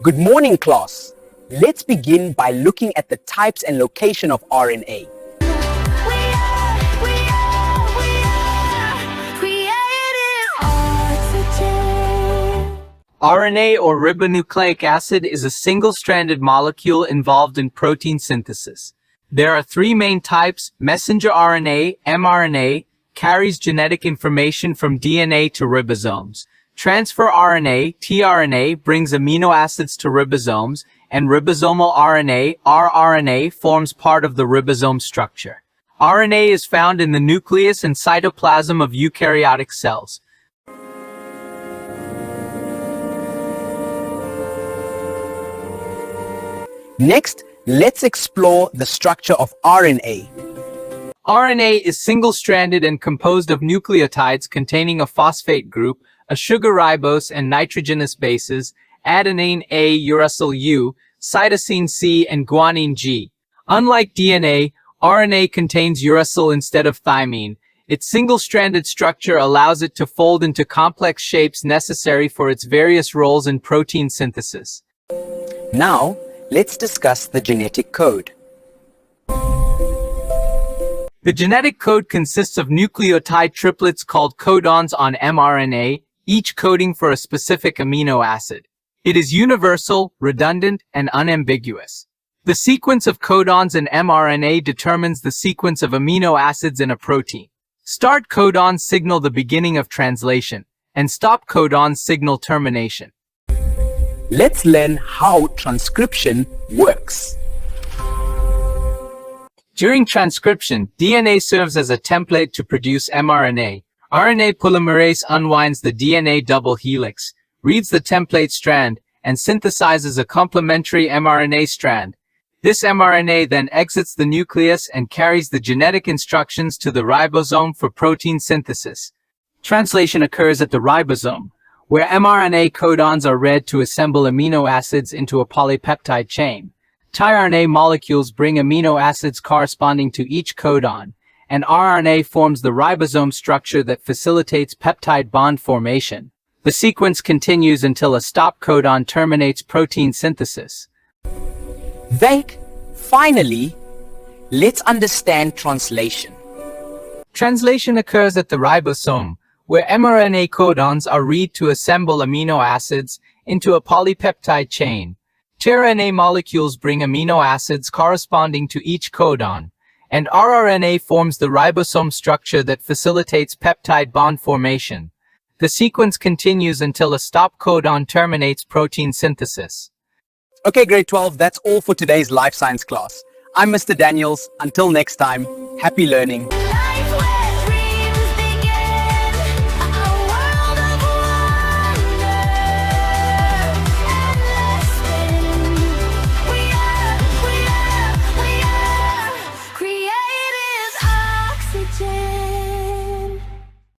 Good morning, class. Let's begin by looking at the types and location of RNA. RNA or ribonucleic acid is a single-stranded molecule involved in protein synthesis. There are three main types: messenger RNA, mRNA, carries genetic information from DNA to ribosomes. Transfer RNA, tRNA, brings amino acids to ribosomes, and ribosomal RNA, rRNA, forms part of the ribosome structure. RNA is found in the nucleus and cytoplasm of eukaryotic cells. Next, let's explore the structure of RNA. RNA is single-stranded and composed of nucleotides containing a phosphate group, a sugar ribose, and nitrogenous bases, adenine A, uracil U, cytosine C, and guanine G. Unlike DNA, RNA contains uracil instead of thymine. Its single-stranded structure allows it to fold into complex shapes necessary for its various roles in protein synthesis. Now, let's discuss the genetic code. The genetic code consists of nucleotide triplets called codons on mRNA, each coding for a specific amino acid. It is universal, redundant, and unambiguous. The sequence of codons in mRNA determines the sequence of amino acids in a protein. Start codons signal the beginning of translation, and stop codons signal termination. Let's learn how transcription works. During transcription, DNA serves as a template to produce mRNA. RNA polymerase unwinds the DNA double helix, reads the template strand, and synthesizes a complementary mRNA strand. This mRNA then exits the nucleus and carries the genetic instructions to the ribosome for protein synthesis. Translation occurs at the ribosome, where mRNA codons are read to assemble amino acids into a polypeptide chain. tRNA molecules bring amino acids corresponding to each codon, and rRNA forms the ribosome structure that facilitates peptide bond formation. The sequence continues until a stop codon terminates protein synthesis. Finally, let's understand translation. Translation occurs at the ribosome, where mRNA codons are read to assemble amino acids into a polypeptide chain. tRNA molecules bring amino acids corresponding to each codon, and rRNA forms the ribosome structure that facilitates peptide bond formation. The sequence continues until a stop codon terminates protein synthesis. Okay, grade 12, that's all for today's life science class. I'm Mr. Daniels. Until next time, happy learning.